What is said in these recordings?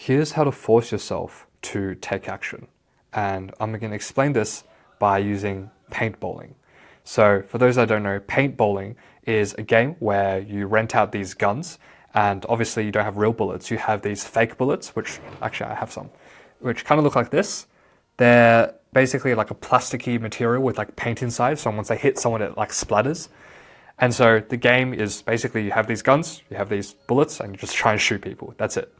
Here's how to force yourself to take action. And I'm going to explain this by using paintballing. So for those that don't know, paintballing is a game where you rent out these guns, and obviously you don't have real bullets. You have these fake bullets, which actually I have some, which kind of look like this. They're basically like a plasticky material with like paint inside. So once they hit someone, it like splatters. And so the game is basically you have these guns, you have these bullets, and you just try and shoot people. That's it.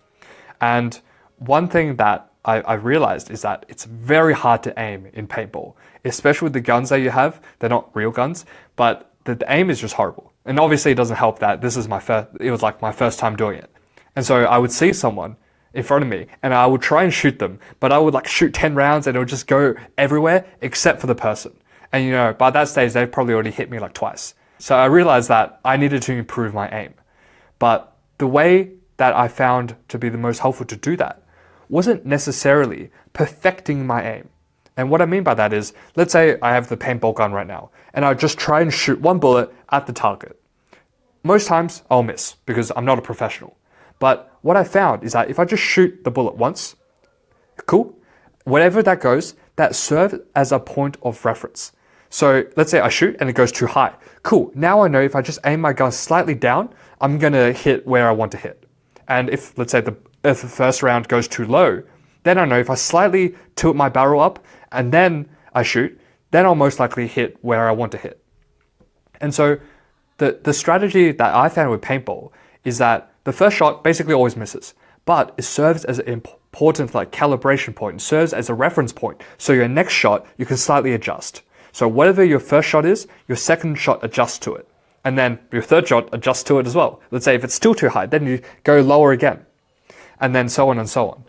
And one thing that I've realized is that it's very hard to aim in paintball, especially with the guns that you have. They're not real guns, but the aim is just horrible. And obviously it doesn't help that this is it was like my first time doing it. And so I would see someone in front of me and I would try and shoot them, but I would like shoot 10 rounds and it would just go everywhere except for the person. And you know, by that stage, they've probably already hit me like twice. So I realized that I needed to improve my aim. But the way that I found to be the most helpful to do that wasn't necessarily perfecting my aim. And what I mean by that is, let's say I have the paintball gun right now, and I just try and shoot one bullet at the target. Most times I'll miss because I'm not a professional. But what I found is that if I just shoot the bullet once, cool, wherever that goes, that serves as a point of reference. So let's say I shoot and it goes too high. Cool, now I know if I just aim my gun slightly down, I'm gonna hit where I want to hit. And if, let's say, if the first round goes too low, then I know if I slightly tilt my barrel up and then I shoot, then I'll most likely hit where I want to hit. And so the strategy that I found with paintball is that the first shot basically always misses, but it serves as an important like calibration point, it serves as a reference point. So your next shot, you can slightly adjust. So whatever your first shot is, your second shot adjusts to it. And then your third shot adjusts to it as well. Let's say if it's still too high, then you go lower again. And then so on and so on.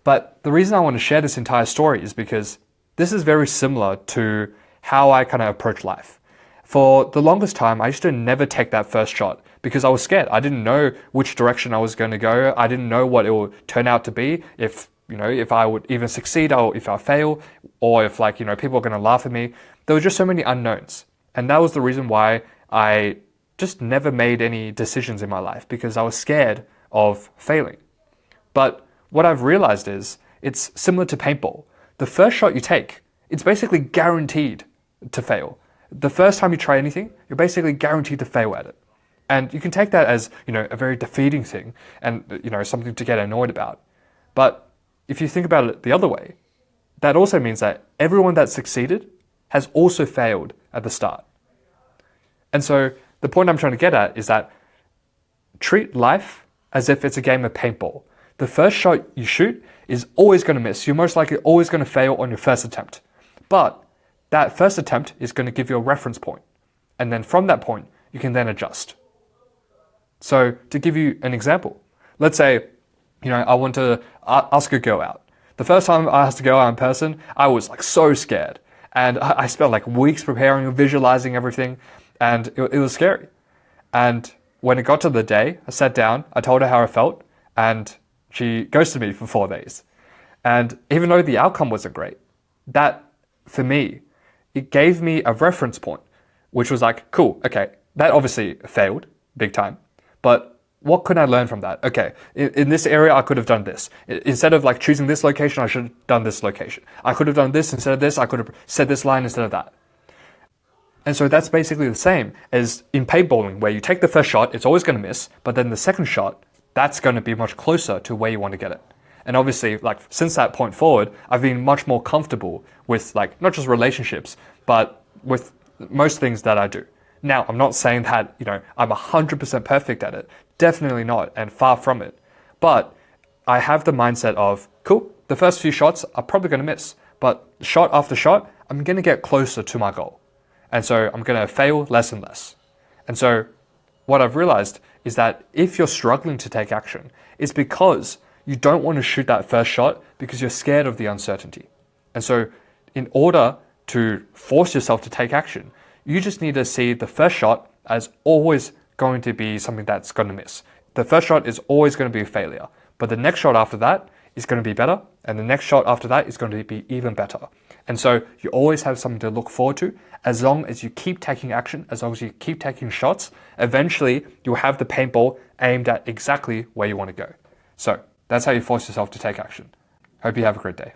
But the reason I want to share this entire story is because this is very similar to how I kind of approach life. For the longest time, I used to never take that first shot because I was scared. I didn't know which direction I was going to go. I didn't know what it would turn out to be, if I would even succeed or if I fail, or if people are going to laugh at me. There were just so many unknowns. And that was the reason why I just never made any decisions in my life, because I was scared of failing. But what I've realized is it's similar to paintball. The first shot you take, it's basically guaranteed to fail. The first time you try anything, you're basically guaranteed to fail at it. And you can take that as, a very defeating thing and, something to get annoyed about. But if you think about it the other way, that also means that everyone that succeeded has also failed at the start. And so the point I'm trying to get at is that treat life as if it's a game of paintball. The first shot you shoot is always going to miss. You're most likely always going to fail on your first attempt. But that first attempt is going to give you a reference point. And then from that point, you can then adjust. So to give you an example, let's say, I want to ask a girl out. The first time I asked a girl out in person, I was like so scared. And I spent like weeks preparing and visualizing everything. And it was scary. And when it got to the day, I sat down, I told her how I felt, and she ghosted me for 4 days. And even though the outcome wasn't great, that, for me, it gave me a reference point, which was like, cool, okay, that obviously failed, big time, but what could I learn from that? Okay, in this area, I could have done this. Instead of like choosing this location, I should have done this location. I could have done this instead of this, I could have said this line instead of that. And so that's basically the same as in paintballing, where you take the first shot, it's always going to miss, but then the second shot, that's going to be much closer to where you want to get it. And obviously, since that point forward, I've been much more comfortable with not just relationships, but with most things that I do. Now, I'm not saying that, I'm 100% perfect at it. Definitely not, and far from it. But I have the mindset of, cool, the first few shots are probably going to miss, but shot after shot, I'm going to get closer to my goal. And so I'm going to fail less and less. And so what I've realized is that if you're struggling to take action, it's because you don't want to shoot that first shot because you're scared of the uncertainty. And so in order to force yourself to take action, you just need to see the first shot as always going to be something that's going to miss. The first shot is always going to be a failure, but the next shot after that is going to be better, and the next shot after that is going to be even better. And so you always have something to look forward to. As long as you keep taking action, as long as you keep taking shots, eventually you'll have the paintball aimed at exactly where you want to go. So That's how you force yourself to take action. Hope you have a great day.